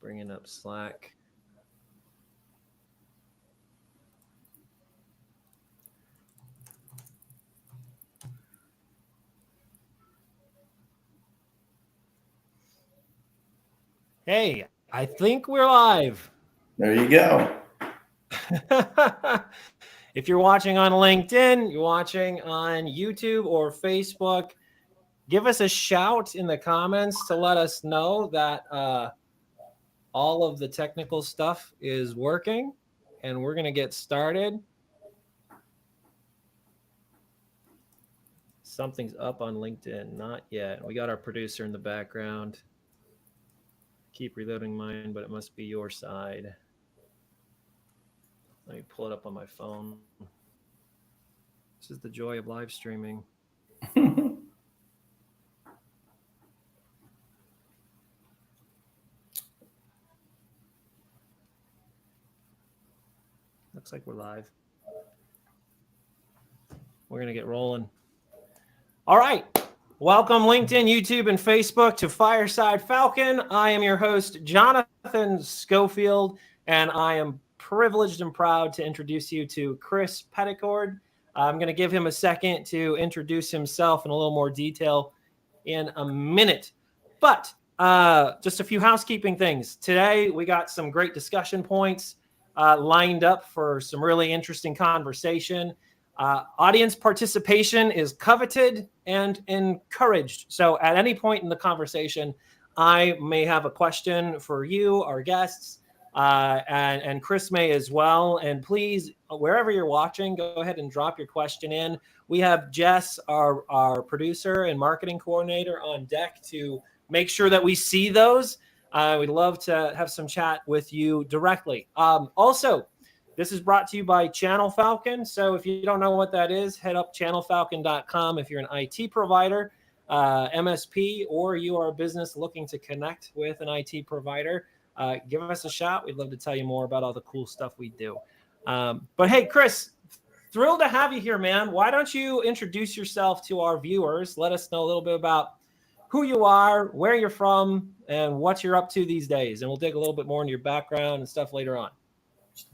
Bringing up Slack. Hey, I think we're live. There you go. If you're watching on LinkedIn, you're watching on YouTube or Facebook, give us a shout in the comments to let us know that all of the technical stuff is working, and we're going to get started. Something's up on LinkedIn. Not yet. We got our producer in the background. Keep reloading mine, but it must be your side. Let me pull it up on my phone. This is the joy of live streaming. Looks like we're live. We're going to get rolling. All right. Welcome, LinkedIn, YouTube, and Facebook to Fireside Falcon. I am your host, Jonathan Schofield, and I am privileged and proud to introduce you to Chris Peddicord. I'm going to give him a second to introduce himself in a little more detail in a minute. But just a few housekeeping things. Today, we got some great discussion points lined up for some really interesting conversation. Audience participation is coveted and encouraged. So at any point in the conversation, I may have a question for you, our guests, and Chris may as well. And please, wherever you're watching, go ahead and drop your question in. We have Jess, our producer and marketing coordinator, on deck to make sure that we see those. We'd love to have some chat with you directly. Also, this is brought to you by Channel Falcon. So if you don't know what that is, head up channelfalcon.com. If you're an IT provider, MSP, or you are a business looking to connect with an IT provider, give us a shout. We'd love to tell you more about all the cool stuff we do. But hey, Chris, thrilled to have you here, man. Why don't you introduce yourself to our viewers? Let us know a little bit about who you are, where you're from, and what you're up to these days. And we'll dig a little bit more into your background and stuff later on.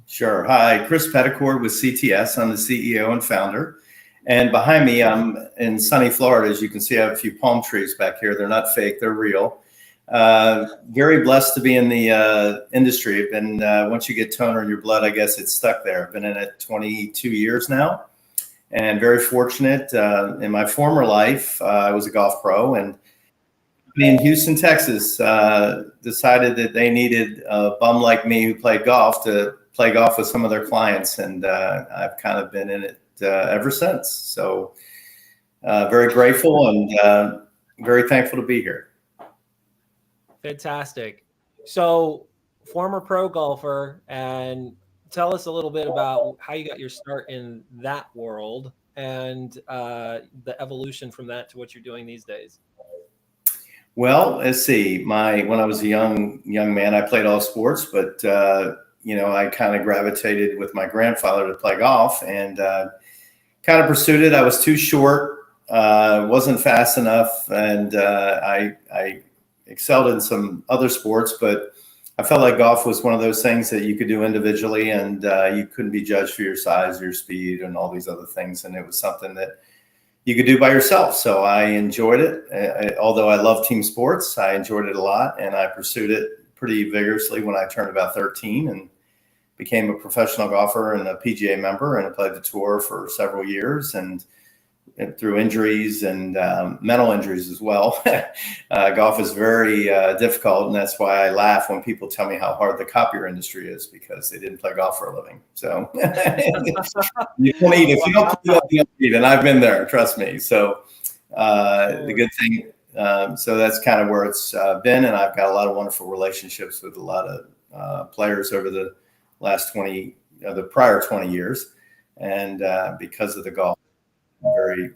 Sure. Hi, Chris Peddicord with CTS. I'm the CEO and founder. And behind me, I'm in sunny Florida. As you can see, I have a few palm trees back here. They're not fake, they're real. Very blessed to be in the industry. I've been, once you get toner in your blood, I guess it's stuck there. I've been in it 22 years now, and very fortunate. In my former life, I was a golf pro, and in Houston, Texas, decided that they needed a bum like me who played golf to play golf with some of their clients. And I've kind of been in it ever since. So very grateful and very thankful to be here. Fantastic. So former pro golfer, and tell us a little bit about how you got your start in that world and the evolution from that to what you're doing these days. Well, let's see. When I was a young man, I played all sports, but I kind of gravitated with my grandfather to play golf, and kind of pursued it. I was too short, wasn't fast enough, and I excelled in some other sports, but I felt like golf was one of those things that you could do individually, and you couldn't be judged for your size, your speed, and all these other things. And it was something that you could do by yourself. So I enjoyed it. Although I love team sports, I enjoyed it a lot, and I pursued it pretty vigorously when I turned about 13 and became a professional golfer and a PGA member, and I played the tour for several years, and through injuries and mental injuries as well. Golf is very difficult, and that's why I laugh when people tell me how hard the copier industry is, because they didn't play golf for a living. So you don't eat. If you don't play golf, you don't eat, and I've been there, trust me. So the good thing, so that's kind of where it's been, and I've got a lot of wonderful relationships with a lot of players over the last the prior 20 years, and because of the golf, I'm very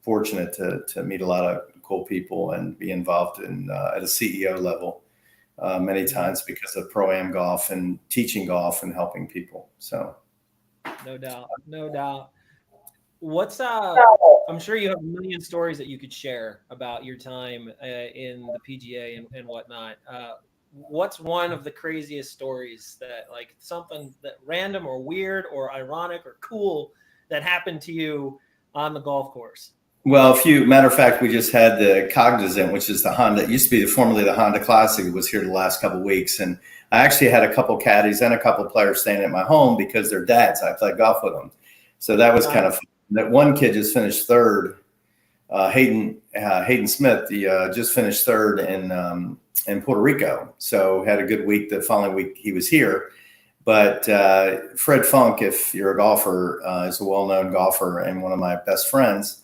fortunate to meet a lot of cool people and be involved in at a CEO level many times because of pro-am golf and teaching golf and helping people. So, no doubt. What's I'm sure you have a million stories that you could share about your time in the PGA and whatnot. what's one of the craziest stories that, like, something that random or weird or ironic or cool that happened to you on the golf course? Well, matter of fact, we just had the Cognizant, which is the Honda. It used to be formerly the Honda Classic. It was here the last couple of weeks, and I actually had a couple caddies and a couple players staying at my home because they're dads. I played golf with them, so that was kind of fun. That one kid just finished third. Hayden Smith, just finished third in Puerto Rico, so had a good week. The following week he was here. But Fred Funk, if you're a golfer, is a well-known golfer and one of my best friends.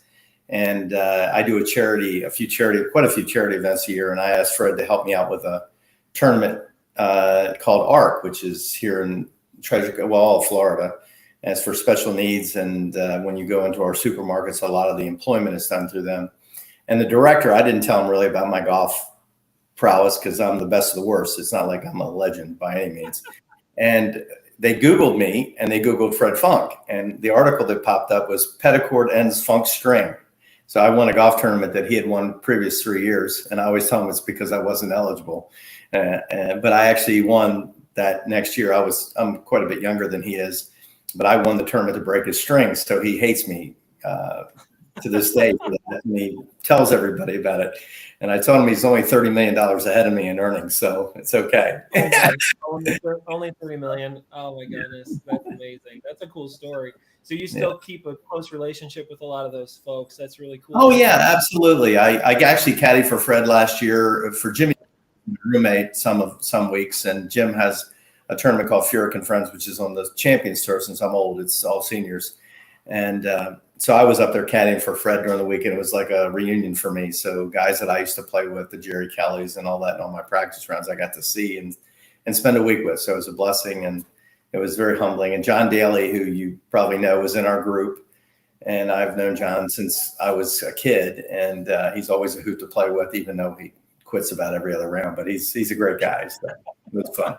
And I do quite a few charity events a year. And I asked Fred to help me out with a tournament called ARC, which is here in Florida. And it's for special needs. And when you go into our supermarkets, a lot of the employment is done through them. And the director, I didn't tell him really about my golf prowess because I'm the best of the worst. It's not like I'm a legend by any means. And they Googled me and they Googled Fred Funk. And the article that popped up was Peddicord ends Funk string. So I won a golf tournament that he had won previous 3 years. And I always tell him it's because I wasn't eligible. But I actually won that next year. I'm quite a bit younger than he is, but I won the tournament to break his strings. So he hates me to this day for that. And he tells everybody about it. And I told him he's only $30 million ahead of me in earnings, so it's okay. Only $3 million. Oh my goodness, that's amazing. That's a cool story. So you still keep a close relationship with a lot of those folks. That's really cool. Oh yeah, absolutely. I actually caddied for Fred last year for Jimmy, roommate, some weeks, and Jim has a tournament called Furyk and Friends, which is on the Champions Tour. Since I'm old, it's all seniors, and so I was up there caddying for Fred during the weekend. It was like a reunion for me. So guys that I used to play with, the Jerry Kellys and all that, and all my practice rounds, I got to see and spend a week with. So it was a blessing, and it was very humbling. And John Daly, who you probably know, was in our group, and I've known John since I was a kid, and he's always a hoot to play with, even though he quits about every other round. But he's a great guy. So it was fun.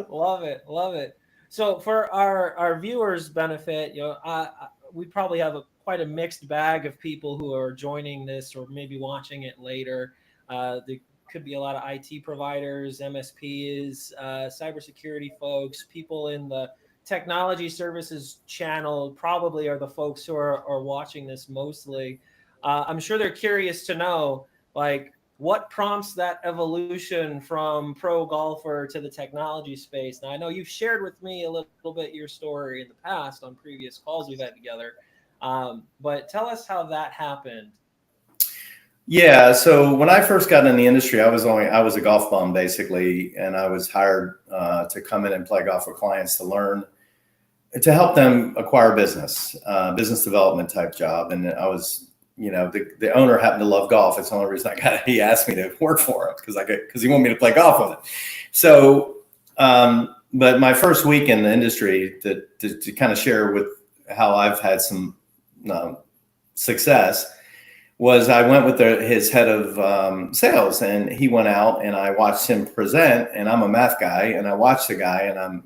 Love it. So for our viewers' benefit, we probably have quite a mixed bag of people who are joining this or maybe watching it later. There could be a lot of IT providers, MSPs, cybersecurity folks, people in the technology services channel probably are the folks who are watching this mostly. I'm sure they're curious to know, like, what prompts that evolution from pro golfer to the technology space? Now, I know you've shared with me a little bit your story in the past on previous calls we've had together, but tell us how that happened. Yeah, so when I first got in the industry, I was a golf bum basically, and I was hired to come in and play golf with clients to help them acquire business development type job, and I was. The owner happened to love golf. It's the only reason he asked me to work for him because he wanted me to play golf with him. So, but my first week in the industry to kind of share with how I've had some success was I went with his head of sales, and he went out and I watched him present, and I'm a math guy, and I watched the guy and I'm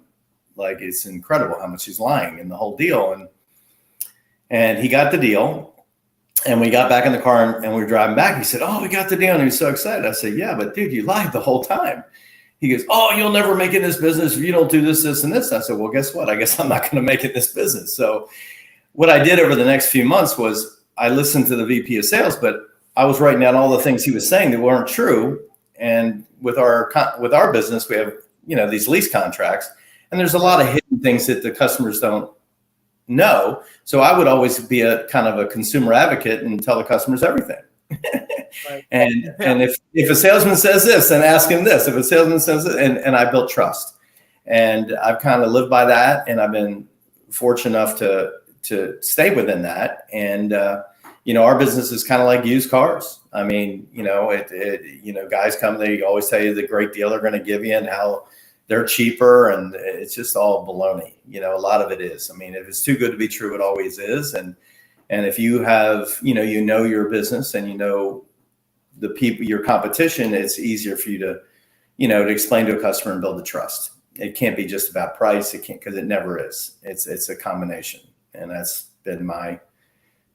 like, it's incredible how much he's lying in the whole deal. And he got the deal. And we got back in the car and we were driving back. He said, "Oh, we got the deal." And he was so excited. I said, "Yeah, but dude, you lied the whole time." He goes, "Oh, you'll never make it in this business if you don't do this, this, and this." I said, "Well, guess what? I guess I'm not going to make it in this business." So what I did over the next few months was I listened to the VP of sales, but I was writing down all the things he was saying that weren't true. And with our business, we have, these lease contracts, and there's a lot of hidden things that the customers don't know. So I would always be a kind of a consumer advocate and tell the customers everything. Right. And if a salesman says this, then ask him this. If a salesman says this, and I built trust, and I've kind of lived by that, and I've been fortunate enough to stay within that. And our business is kind of like used cars. I mean, guys come, they always tell you the great deal they're going to give you and how they're cheaper, and it's just all baloney. A lot of it is. I mean, if it's too good to be true, it always is. And if you have, your business and the people, your competition, it's easier for you to, to explain to a customer and build the trust. It can't be just about price. It can't, because it never is. It's a combination, and that's been my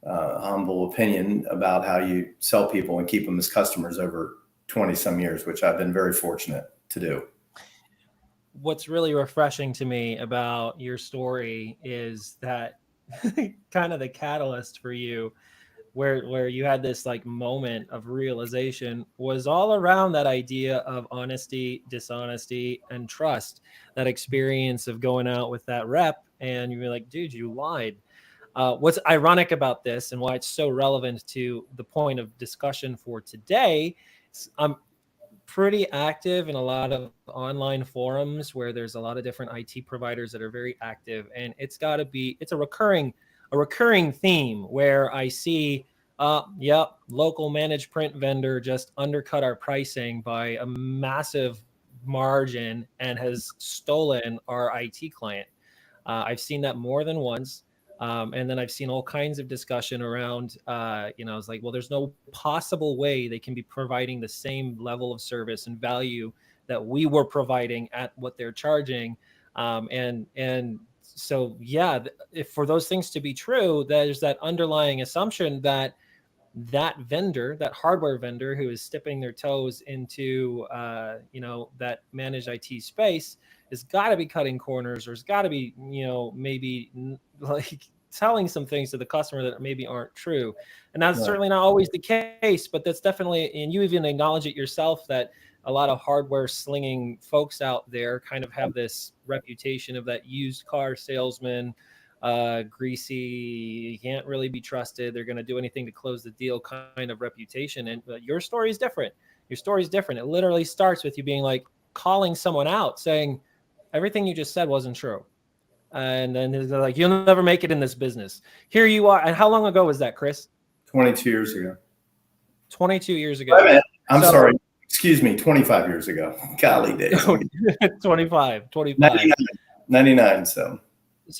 humble opinion about how you sell people and keep them as customers over 20 some years, which I've been very fortunate. to do. What's really refreshing to me about your story is that kind of the catalyst for you where you had this like moment of realization was all around that idea of honesty, dishonesty, and trust. That experience of going out with that rep and you're like, dude, you lied. What's ironic about this and why it's so relevant to the point of discussion for today, I'm pretty active in a lot of online forums where there's a lot of different IT providers that are very active, and it's a recurring theme where I see, local managed print vendor just undercut our pricing by a massive margin and has stolen our IT client. I've seen that more than once. And then I've seen all kinds of discussion around, it's like, well, there's no possible way they can be providing the same level of service and value that we were providing at what they're charging. And so, if for those things to be true, there's that underlying assumption that vendor, that hardware vendor who is dipping their toes into, that managed IT space has got to be cutting corners, or has got to be, maybe like telling some things to the customer that maybe aren't true. And that's certainly not always the case, but that's definitely, and you even acknowledge it yourself, that a lot of hardware slinging folks out there kind of have this reputation of that used car salesman, greasy, can't really be trusted, they're going to do anything to close the deal kind of reputation. And your story is different. Your story is different. It literally starts with you being like calling someone out, saying everything you just said wasn't true. And then they're like, you'll never make it in this business. Here you are. And how long ago was that, Chris? 22 years ago. 22 years ago. I'm sorry. Excuse me. 25 years ago. Golly days. 25. 99. So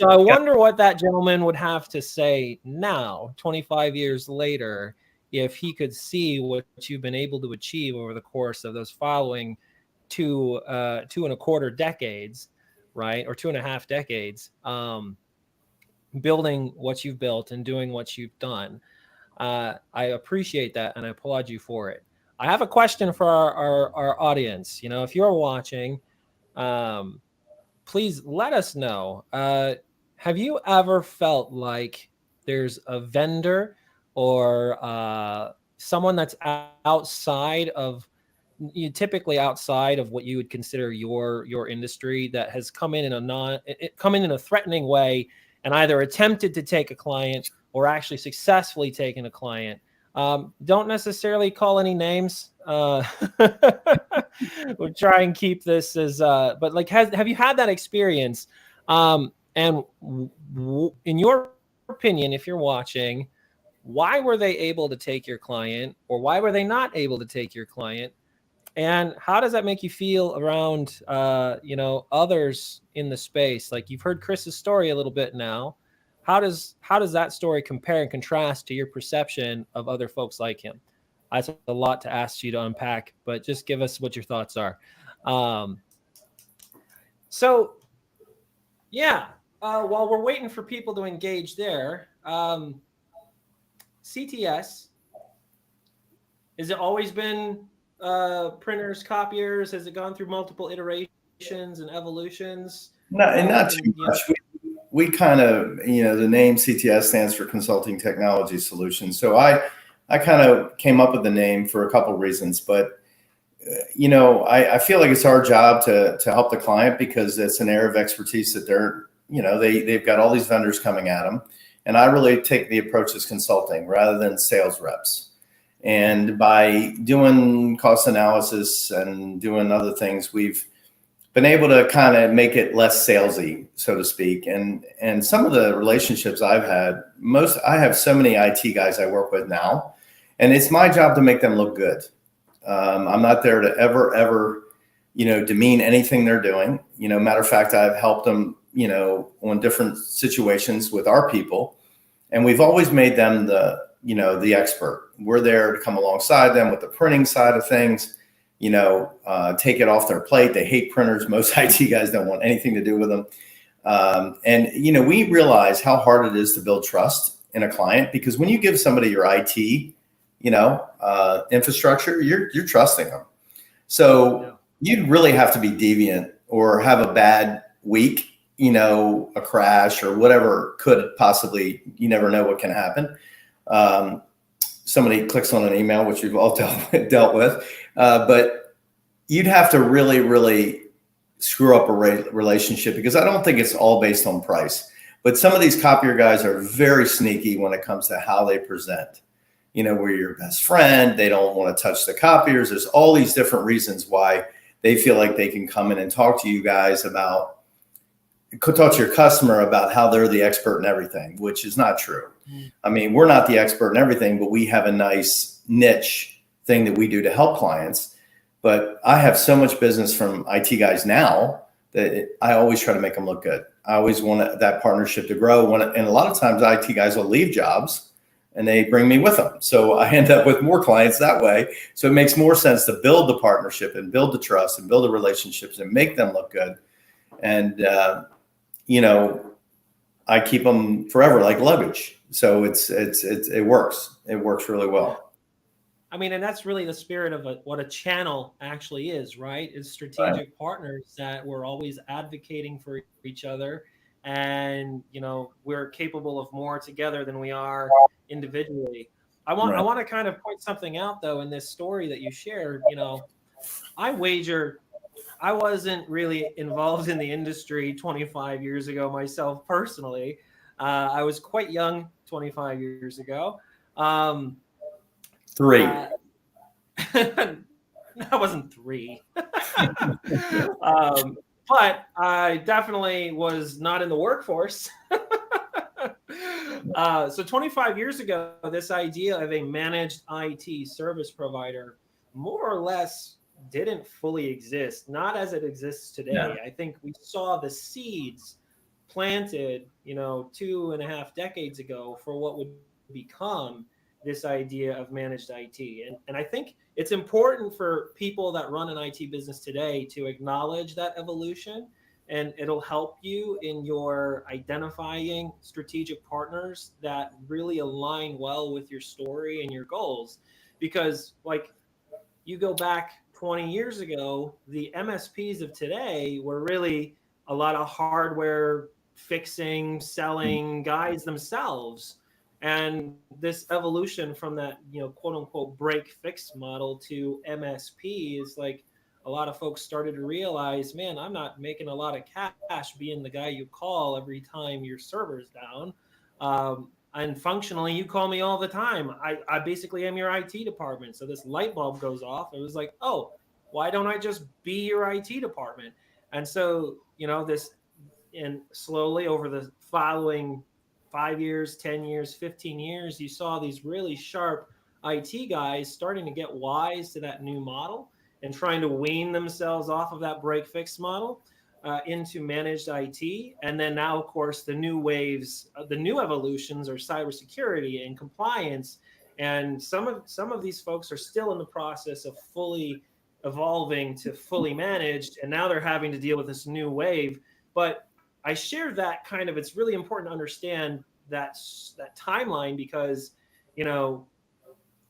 I wonder what that gentleman would have to say now, 25 years later, if he could see what you've been able to achieve over the course of those following 2.25 decades, right? Or 2.5 decades, building what you've built and doing what you've done. I appreciate that, and I applaud you for it. I have a question for our audience. If you're watching, please let us know. Have you ever felt like there's a vendor or someone that's typically outside of what you would consider your industry that has come in in a threatening way and either attempted to take a client or actually successfully taken a client? Don't necessarily call any names. We'll try and keep this as, but like, have you had that experience? And in your opinion, if you're watching, why were they able to take your client, or why were they not able to take your client? And how does that make you feel around, others in the space? Like, you've heard Chris's story a little bit now. How does that story compare and contrast to your perception of other folks like him? That's a lot to ask you to unpack, but just give us what your thoughts are. While we're waiting for people to engage there, CTS, has it always been printers, copiers? Has it gone through multiple iterations and evolutions? Not too much. We kind of, the name CTS stands for Consulting Technology Solutions. So I kind of came up with the name for a couple of reasons, but I feel like it's our job to help the client, because it's an area of expertise that they've got all these vendors coming at them. And I really take the approach as consulting rather than sales reps. And by doing cost analysis and doing other things, we've been able to kind of make it less salesy, so to speak. And some of the relationships I've had, I have so many IT guys I work with now, and it's my job to make them look good. I'm not there to ever, demean anything they're doing. Matter of fact, I've helped them, on different situations with our people, and we've always made them the expert. We're there to come alongside them with the printing side of things, take it off their plate. They hate printers. Most IT guys don't want anything to do with them. We realize how hard it is to build trust in a client, because when you give somebody your IT, infrastructure, you're trusting them. So you'd really have to be deviant or have a bad week, a crash or whatever could possibly, you never know what can happen. Somebody clicks on an email, which we've all dealt with, but you'd have to really, really screw up a relationship, because I don't think it's all based on price. But some of these copier guys are very sneaky when it comes to how they present. We're your best friend. They don't want to touch the copiers. There's all these different reasons why they feel like they can come in and talk to you guys about, talk to your customer about how they're the expert in everything, which is not true. I mean, we're not the expert in everything, but we have a nice niche thing that we do to help clients. But I have so much business from IT guys now that I always try to make them look good. I always want that partnership to grow. And a lot of times IT guys will leave jobs and they bring me with them. So I end up with more clients that way. So it makes more sense to build the partnership and build the trust and build the relationships and make them look good. And, I keep them forever like luggage. So it works. It works really well. I mean, and that's really the spirit of what a channel actually is, right? Is strategic partners that we're always advocating for each other. And, we're capable of more together than we are individually. I want to kind of point something out, though, in this story that you shared. I wager I wasn't really involved in the industry 25 years ago myself personally. I was quite young 25 years ago. 3. I wasn't 3. But I definitely was not in the workforce. So 25 years ago, this idea of a managed IT service provider more or less didn't fully exist, not as it exists today. Yeah. I think we saw the seeds planted, 2.5 decades ago for what would become this idea of managed IT. And I think it's important for people that run an IT business today to acknowledge that evolution, and it'll help you in your identifying strategic partners that really align well with your story and your goals. Because you go back 20 years ago, the MSPs of today were really a lot of hardware fixing, selling guys themselves. And this evolution from that, quote unquote, break fix model to MSP is a lot of folks started to realize, man, I'm not making a lot of cash being the guy you call every time your server's down. And functionally, you call me all the time. I basically am your IT department. So this light bulb goes off. It was like, oh, why don't I just be your IT department? And so, and slowly over the following 5 years, 10 years, 15 years, you saw these really sharp IT guys starting to get wise to that new model and trying to wean themselves off of that break fix model into managed IT. And then now, of course, the new waves, the new evolutions are cybersecurity and compliance. And some of these folks are still in the process of fully evolving to fully managed. And now they're having to deal with this new wave. But I share that it's really important to understand that timeline, because,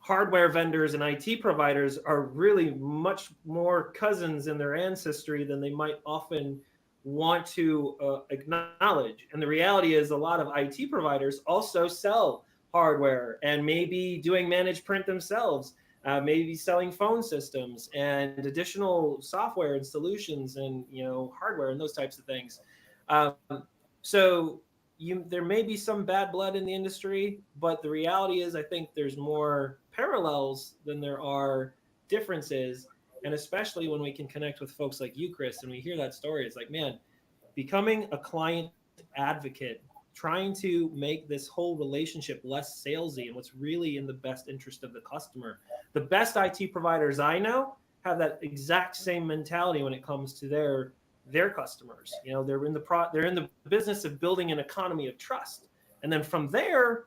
hardware vendors and IT providers are really much more cousins in their ancestry than they might often want to acknowledge. And the reality is a lot of IT providers also sell hardware and maybe doing managed print themselves, maybe selling phone systems and additional software and solutions and, hardware and those types of things. So there may be some bad blood in the industry, but the reality is I think there's more parallels than there are differences. And especially when we can connect with folks like you, Chris, and we hear that story, it's like, man, becoming a client advocate, trying to make this whole relationship less salesy and what's really in the best interest of the customer. The best IT providers I know have that exact same mentality when it comes to their customers. They're in the business of building an economy of trust. And then from there,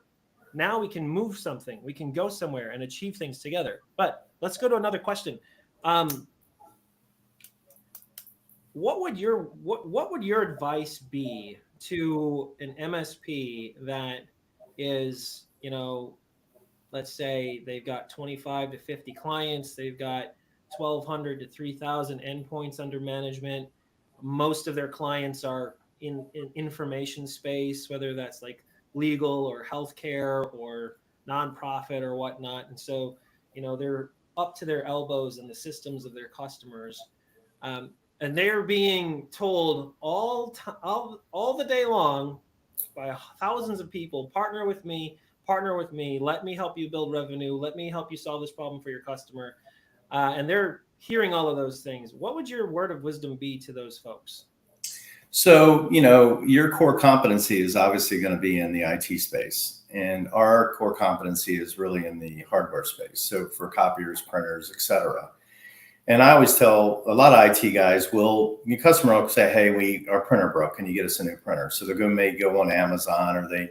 now we can move something. We can go somewhere and achieve things together. But let's go to another question. What would your advice be to an MSP that is, let's say they've got 25 to 50 clients, they've got 1,200 to 3,000 endpoints under management. Most of their clients are in information space, whether that's like legal or healthcare or nonprofit or whatnot. And so, they're up to their elbows in the systems of their customers. And they're being told all the day long by thousands of people, partner with me, let me help you build revenue, let me help you solve this problem for your customer. And they're hearing all of those things. What would your word of wisdom be to those folks? So, your core competency is obviously going to be in the IT space. And our core competency is really in the hardware space. So for copiers, printers, et cetera. And I always tell a lot of IT guys, your customer will say, hey, our printer broke. Can you get us a new printer? So they may go on Amazon, or they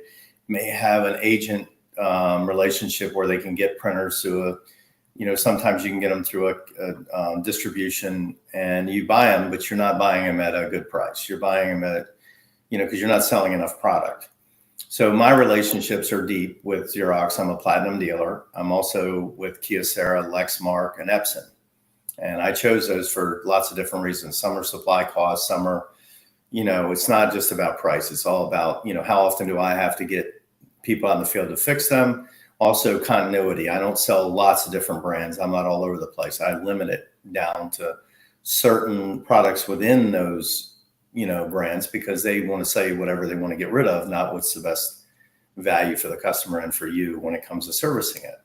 may have an agent relationship where they can get printers through sometimes you can get them through a distribution, and you buy them, but you're not buying them at a good price. You're buying them at, because you're not selling enough product. So my relationships are deep with Xerox. I'm a platinum dealer. I'm also with Kyocera, Lexmark, and Epson. And I chose those for lots of different reasons. Some are supply costs, some are, it's not just about price. It's all about, how often do I have to get people out in the field to fix them? Also continuity. I don't sell lots of different brands. I'm not all over the place. I limit it down to certain products within those, brands, because they want to sell you whatever they want to get rid of, not what's the best value for the customer and for you when it comes to servicing it.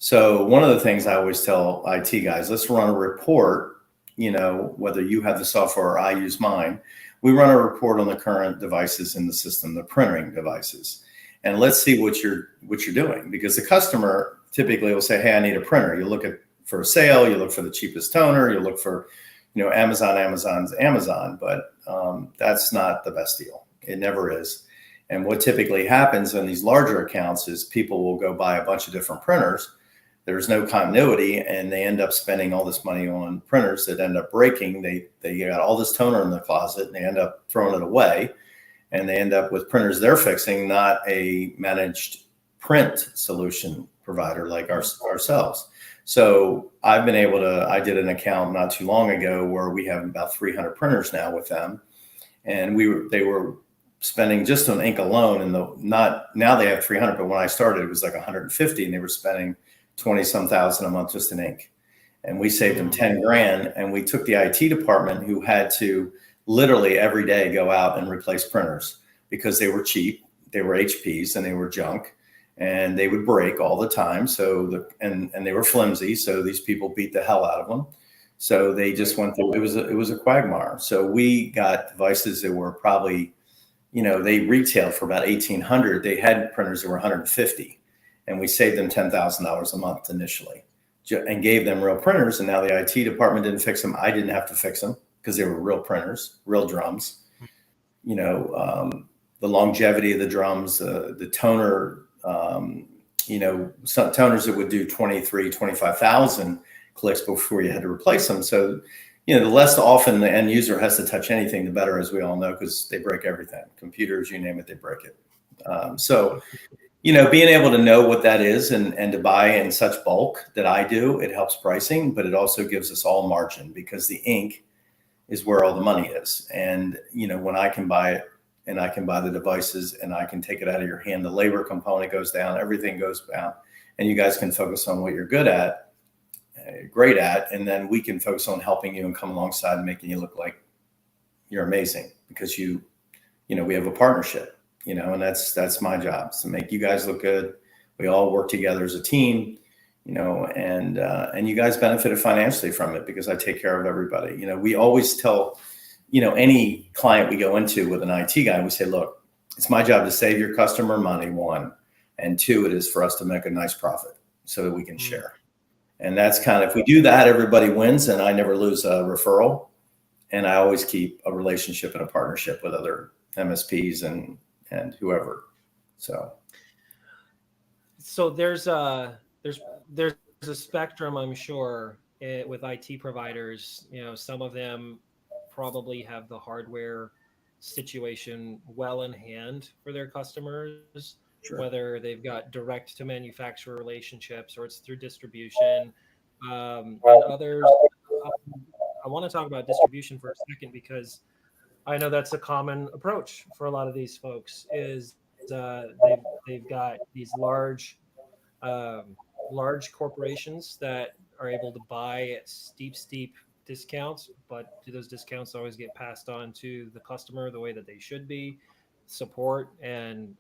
So one of the things I always tell IT guys, let's run a report, whether you have the software or I use mine, we run a report on the current devices in the system, the printing devices. And let's see what you're doing, because the customer typically will say, hey, I need a printer. You look for a sale, you look for the cheapest toner, you look for, Amazon, but that's not the best deal. It never is. And what typically happens in these larger accounts is people will go buy a bunch of different printers. There's no continuity, and they end up spending all this money on printers that end up breaking. They got all this toner in the closet, and they end up throwing it away. And they end up with printers they're fixing, not a managed print solution provider like ourselves. So I did an account not too long ago where we have about 300 printers now with them. And they were spending just on ink alone, and now they have 300, but when I started, it was like 150, and they were spending 20-some thousand a month just in ink. And we saved them 10 grand. And we took the IT department, who had to literally every day go out and replace printers because they were cheap. They were HPs and they were junk, and they would break all the time. So and they were flimsy. So these people beat the hell out of them. So they just went through, it was a quagmire. So we got devices that were probably, they retailed for about $1,800. They had printers that were $150, and we saved them $10,000 a month initially, and gave them real printers. And now the IT department didn't fix them. I didn't have to fix them because they were real printers, real drums. The longevity of the drums, the toner, some toners that would do 25,000 clicks before you had to replace them. So, the less often the end user has to touch anything, the better, as we all know, because they break everything. Computers, you name it, they break it. Being able to know what that is and to buy in such bulk that I do, it helps pricing, but it also gives us all margin, because the ink is where all the money is. And, when I can buy it and I can buy the devices and I can take it out of your hand, the labor component goes down, everything goes down, and you guys can focus on what you're great at. And then we can focus on helping you and come alongside and making you look like you're amazing, because we have a partnership, and that's my job, is to make you guys look good. We all work together as a team, and you guys benefited financially from it, because I take care of everybody. We always tell, any client we go into with an IT guy, we say, look, it's my job to save your customer money, one, and two, it is for us to make a nice profit so that we can share. And that's if we do that, everybody wins, and I never lose a referral. And I always keep a relationship and a partnership with other MSPs and whoever. So there's a spectrum, I'm sure, with IT providers. Some of them probably have the hardware situation well in hand for their customers, sure, whether they've got direct to manufacturer relationships or it's through distribution. and others. I want to talk about distribution for a second because I know that's a common approach for a lot of these folks. Is they've got these large corporations that are able to buy at steep discounts, but do those discounts always get passed on to the customer the way that they should be? Support and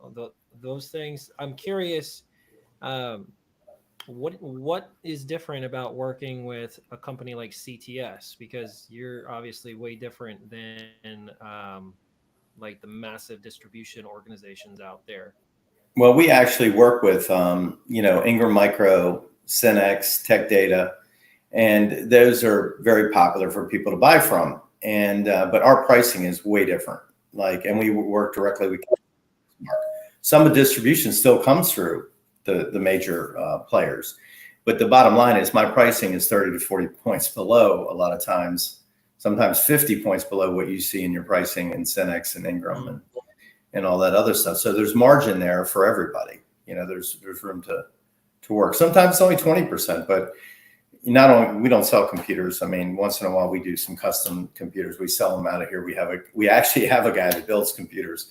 those things. I'm curious. Um, what is different about working with a company like CTS, because you're obviously way different than like the massive distribution organizations out there? Well, we actually work with, Ingram Micro, Cenex, Tech Data, and those are very popular for people to buy from. And but our pricing is way different. And we work directly with some of the distribution still comes through the major players, but the bottom line is my pricing is 30 to 40 points below a lot of times, sometimes 50 points below what you see in your pricing in Cenex and Ingram and all that other stuff. So there's margin there for everybody. There's room to work. Sometimes it's only 20%, but we don't sell computers. I mean, once in a while we do some custom computers. We sell them out of here. We actually have a guy that builds computers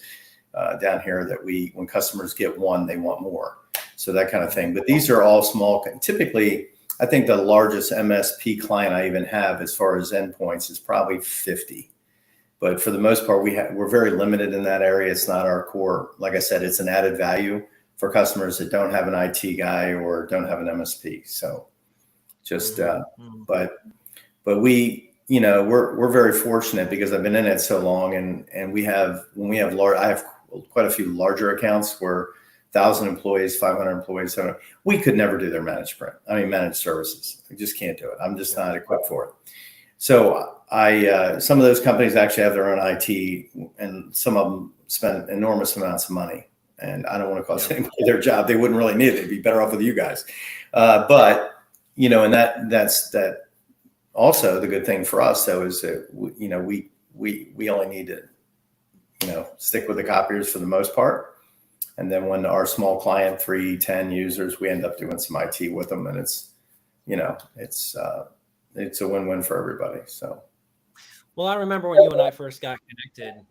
down here that when customers get one, they want more. So that kind of thing. But these are all small. Typically, I think the largest MSP client I even have as far as endpoints is probably 50. But for the most part, we're very limited in that area. It's not our core. Like I said, it's an added value for customers that don't have an IT guy or don't have an MSP. So just, but we're very fortunate because I've been in it so long, and I have quite a few larger accounts where 1,000 employees, 500 employees. So we could never do their managed services. I just can't do it. I'm just not equipped for it. So some of those companies actually have their own IT, and some of them spend enormous amounts of money. And I don't want to cost anybody their job. They wouldn't really need it. They'd be better off with you guys. But and that's also the good thing for us, though, is that we only need to stick with the copiers for the most part. And then when our small client, 3-10 users, we end up doing some IT with them, and it's a win-win for everybody. So, well, I remember when you and I first got connected,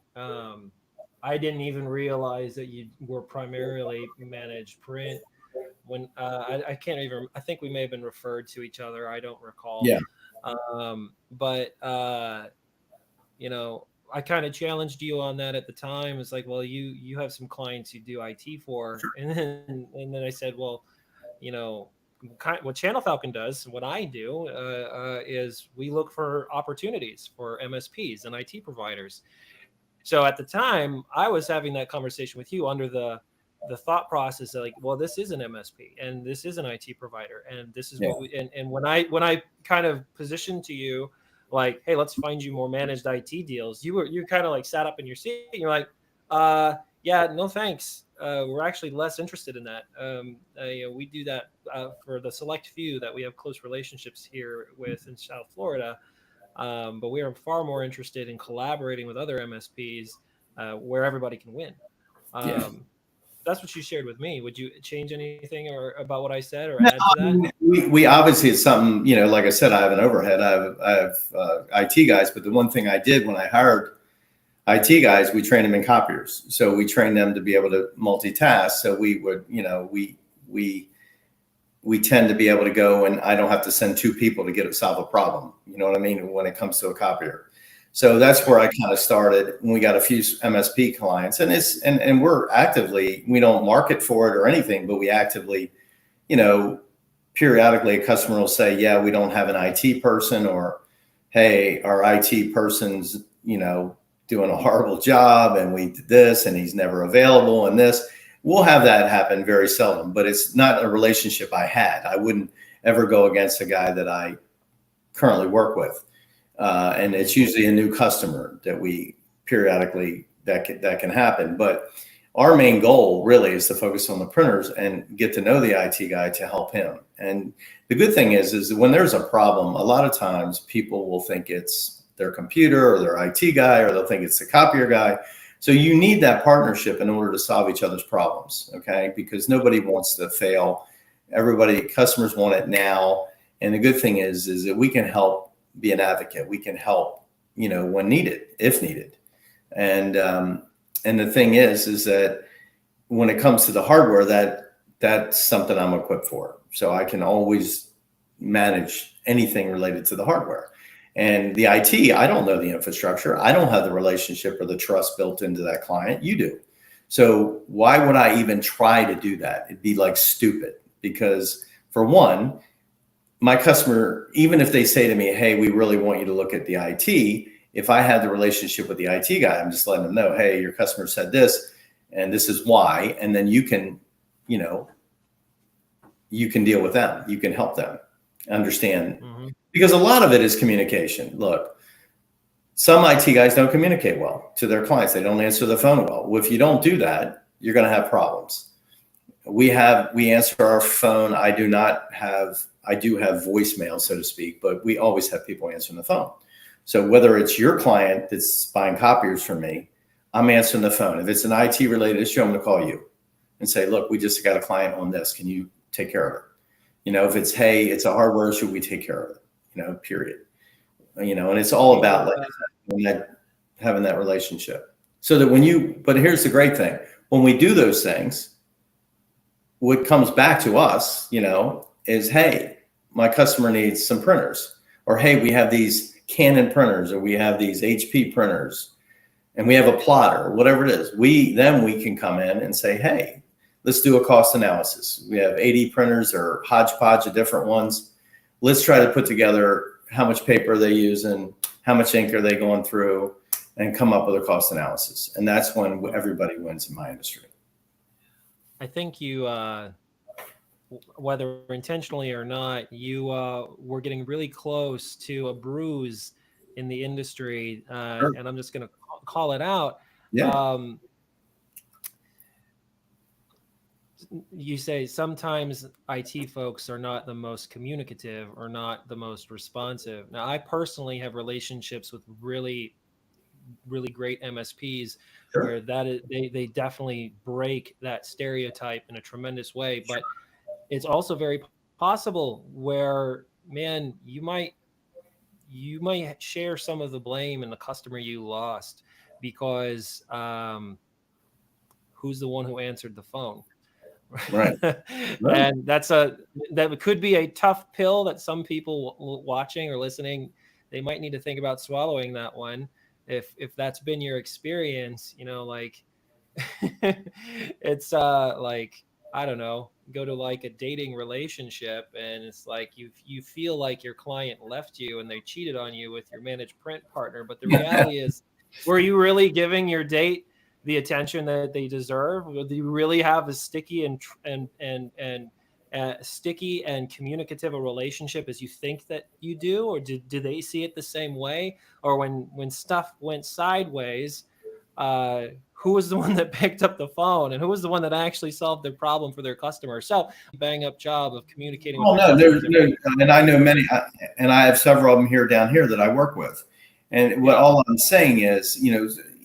I didn't even realize that you were primarily managed print. When I can't even, I think we may have been referred to each other. I don't recall. Yeah. But I kind of challenged you on that at the time. It's like, well, you have some clients you do IT for, and then I said, well, what Channel Falcon does, what I do is we look for opportunities for MSPs and IT providers. So at the time, I was having that conversation with you under the thought process of like, well, this is an MSP and this is an IT provider, and this is what we and when I kind of positioned to you like, hey, let's find you more managed IT deals, you kind of like sat up in your seat and you're like, yeah, no thanks. We're actually less interested in that. We do that for the select few that we have close relationships here with in South Florida. But we are far more interested in collaborating with other MSPs where everybody can win. That's what you shared with me. Would you change anything or about what I said or add to that? We obviously, it's something, like I said, I have an overhead. I have IT guys, but the one thing I did when I hired IT guys, we trained them in copiers. So we trained them to be able to multitask. So we would, we tend to be able to go, and I don't have to send two people to solve a problem. You know what I mean? When it comes to a copier. So that's where I kind of started when we got a few MSP clients, and we're actively, we don't market for it or anything, but we actively, periodically a customer will say, yeah, we don't have an IT person, or, hey, our IT person's, doing a horrible job and we did this and he's never available and this. We'll have that happen very seldom, but it's not a relationship I had. I wouldn't ever go against a guy that I currently work with. And it's usually a new customer that we periodically, that can happen. But our main goal really is to focus on the printers and get to know the IT guy to help him. And the good thing is that when there's a problem, a lot of times people will think it's their computer or their IT guy, or they'll think it's the copier guy. So you need that partnership in order to solve each other's problems, okay? Because nobody wants to fail. Customers want it now. And the good thing is that we can help be an advocate. We can help, when needed, if needed. And the thing is that when it comes to the hardware, that's something I'm equipped for. So I can always manage anything related to the hardware. And the IT, I don't know the infrastructure. I don't have the relationship or the trust built into that client. You do. So why would I even try to do that? It'd be like stupid, because for one, my customer, even if they say to me, hey, we really want you to look at the IT, if I have the relationship with the IT guy, I'm just letting them know, hey, your customer said this, and this is why. And then you can deal with them. You can help them understand. Mm-hmm. Because a lot of it is communication. Look, some IT guys don't communicate well to their clients. They don't answer the phone well. Well, if you don't do that, you're going to have problems. We answer our phone. I do have voicemail, so to speak, but we always have people answering the phone. So whether it's your client that's buying copiers from me, I'm answering the phone. If it's an IT related issue, I'm going to call you and say, look, we just got a client on this. Can you take care of it? If it's, hey, it's a hardware issue, we take care of it, period. And it's all about having that relationship. So that but here's the great thing. When we do those things, what comes back to us, is, hey, my customer needs some printers, or, hey, we have these Canon printers, or we have these HP printers, and we have a plotter, or whatever it is. We can come in and say, hey, let's do a cost analysis. We have 80 printers or hodgepodge of different ones. Let's try to put together how much paper they use and how much ink are they going through, and come up with a cost analysis. And that's when everybody wins in my industry. I think you, whether intentionally or not, you were getting really close to a bruise in the industry. Sure. And I'm just going to call it out. Yeah. You say sometimes IT folks are not the most communicative or not the most responsive. Now, I personally have relationships with really, really great MSPs. Sure. Where they definitely break that stereotype in a tremendous way. But it's also very possible where, man, you might share some of the blame in the customer you lost, because who's the one who answered the phone? Right. And that could be a tough pill that some people watching or listening, they might need to think about swallowing that one. If that's been your experience, like it's like, I don't know, go to like a dating relationship, and it's like you feel like your client left you and they cheated on you with your managed print partner, but the reality is, were you really giving your date the attention that they deserve? Do you really have a sticky and sticky and communicative a relationship as you think that you do, or do they see it the same way? Or when stuff went sideways, who was the one that picked up the phone, and who was the one that actually solved their problem for their customer? So bang up job of communicating. Well, and I know many, and I have several of them down here that I work with. And all I'm saying is,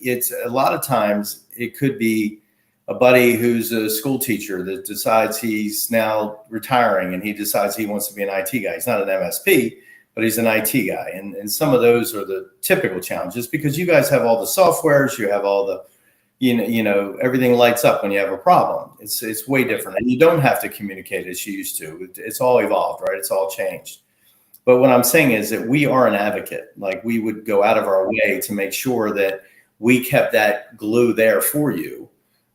it's a lot of times it could be a buddy who's a school teacher that decides he's now retiring, and he decides he wants to be an IT guy. He's not an MSP, but he's an IT guy. And some of those are the typical challenges, because you guys have all the softwares, you have all the, everything lights up when you have a problem. It's way different, and you don't have to communicate as you used to. It's all evolved, right? It's all changed. But what I'm saying is that we are an advocate. Like, we would go out of our way to make sure that we kept that glue there for you.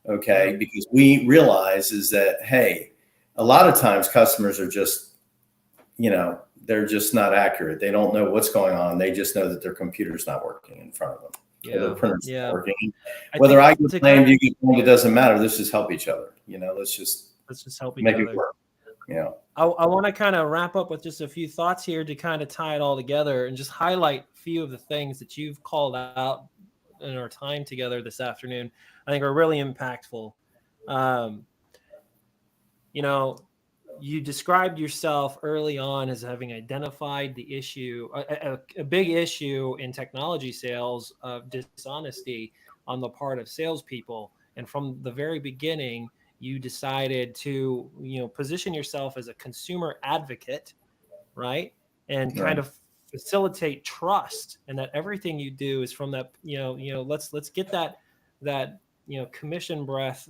Okay. Because we realize is that, hey, a lot of times customers are just, they're just not accurate. They don't know what's going on. They just know that their computer's not working in front of them. Yeah. Or their printer's not working. Whether I get blamed, you get blamed, it doesn't matter. Let's just help each other. Let's just help each make other. It work. Yeah. I want to kind of wrap up with just a few thoughts here to kind of tie it all together and just highlight a few of the things that you've called out in our time together this afternoon. I think are really impactful. You described yourself early on as having identified the issue, a big issue in technology sales of dishonesty on the part of salespeople. And from the very beginning, you decided to, position yourself as a consumer advocate right? And kind Right. of facilitate trust, and that everything you do is from that, let's get that commission breath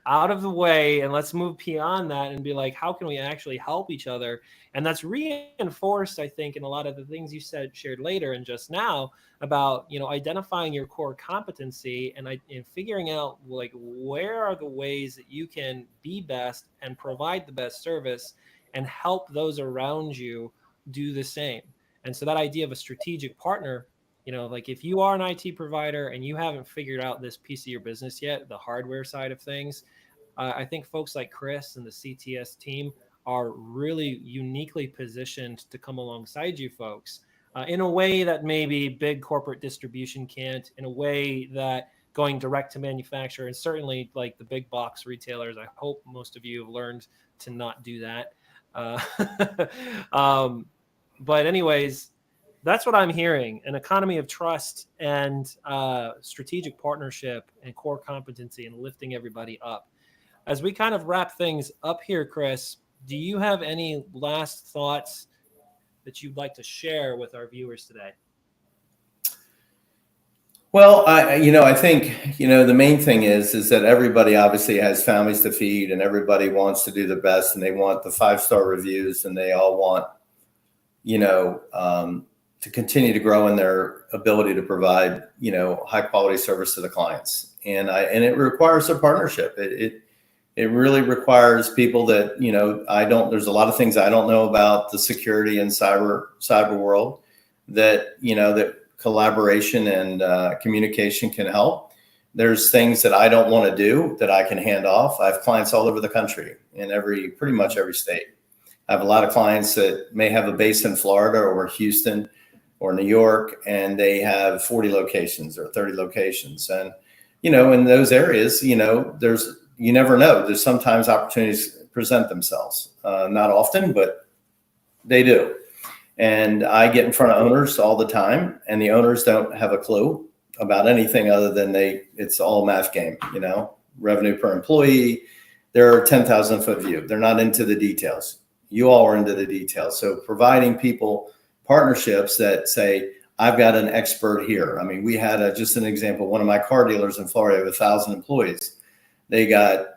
out of the way, and let's move beyond that and be like, how can we actually help each other? And that's reinforced, I think, in a lot of the things you shared later and just now about identifying your core competency and figuring out like where are the ways that you can be best and provide the best service and help those around you do the same. And so that idea of a strategic partner, like if you are an IT provider and you haven't figured out this piece of your business yet, the hardware side of things, I think folks like Chris and the CTS team are really uniquely positioned to come alongside you folks in a way that maybe big corporate distribution can't, in a way that going direct to manufacturer, and certainly like the big box retailers, I hope most of you have learned to not do that. Uh, um, but anyways, that's what I'm hearing: an economy of trust and strategic partnership and core competency and lifting everybody up. As we kind of wrap things up here, Chris, do you have any last thoughts that you'd like to share with our viewers today? Well, I think, the main thing is that everybody obviously has families to feed, and everybody wants to do the best, and they want the 5-star reviews, and they all want, to continue to grow in their ability to provide, high quality service to the clients. And it requires a partnership. It really requires people that, there's a lot of things I don't know about the security and cyber world that, that collaboration and communication can help. There's things that I don't want to do that I can hand off. I have clients all over the country in pretty much every state. I have a lot of clients that may have a base in Florida or Houston or New York, and they have 40 locations or 30 locations. And, in those areas, you never know. There's sometimes opportunities present themselves. Not often, but they do. And I get in front of owners all the time, and the owners don't have a clue about anything other than it's all math game, revenue per employee. They're a 10,000 foot view. They're not into the details. You all are into the details. So providing people partnerships that say, I've got an expert here. I mean, we had just an example, one of my car dealers in Florida have 1,000 employees. They got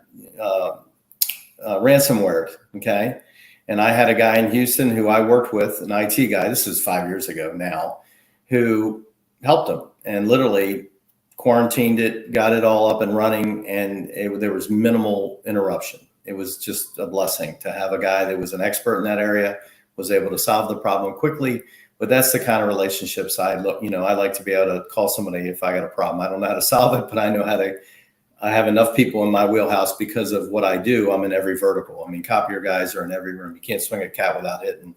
ransomware, okay? And I had a guy in Houston who I worked with, an IT guy, this was 5 years ago now, who helped him and literally quarantined it, got it all up and running, and there was minimal interruption. It was just a blessing to have a guy that was an expert in that area, was able to solve the problem quickly. But that's the kind of relationships I like to be able to call somebody if I got a problem. I don't know how to solve it, but I have enough people in my wheelhouse because of what I do. I'm in every vertical. I mean, copier guys are in every room. You can't swing a cat without hitting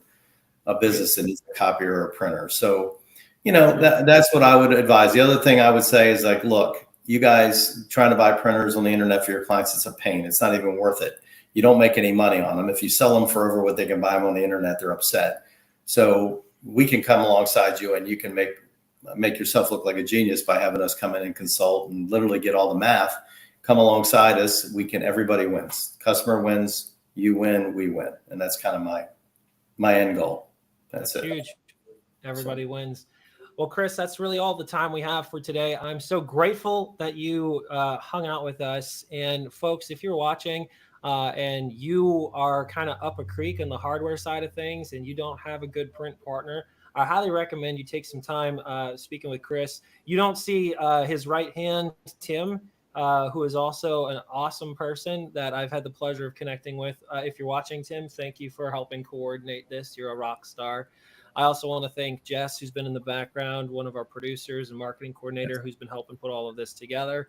a business that needs a copier or a printer. So, that's what I would advise. The other thing I would say is like, look, you guys trying to buy printers on the internet for your clients, it's a pain. It's not even worth it. You don't make any money on them. If you sell them for over what they can buy them on the internet, they're upset. So we can come alongside you, and you can make yourself look like a genius by having us come in and consult and literally get all the math. Come alongside us. Everybody wins. Customer wins, you win, we win. And that's kind of my end goal. That's it. Huge. Everybody wins. Well, Chris, that's really all the time we have for today. I'm so grateful that you hung out with us. And folks, if you're watching and you are kind of up a creek in the hardware side of things and you don't have a good print partner, I highly recommend you take some time speaking with Chris. You don't see his right hand, Tim, who is also an awesome person that I've had the pleasure of connecting with. If you're watching, Tim, thank you for helping coordinate this. You're a rock star. I also want to thank Jess, who's been in the background, one of our producers and marketing coordinator, who's been helping put all of this together.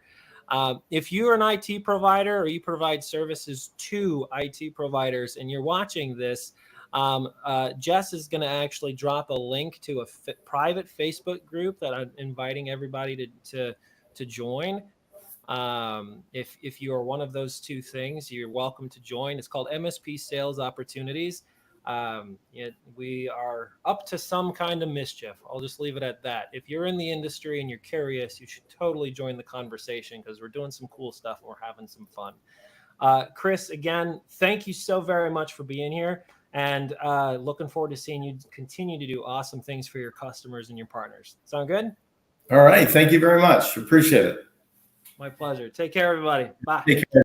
If you're an IT provider or you provide services to IT providers and you're watching this, Jess is going to actually drop a link to a private Facebook group that I'm inviting everybody to join. If you are one of those two things, you're welcome to join. It's called MSP Sales Opportunities. We are up to some kind of mischief. I'll just leave it at that. If you're in the industry and you're curious, you should totally join the conversation because we're doing some cool stuff and we're having some fun. Chris, again, thank you so very much for being here. and looking forward to seeing you continue to do awesome things for your customers and your partners. Sound good? All right. Thank you very much. Appreciate it. My pleasure. Take care, everybody. Bye. Take care.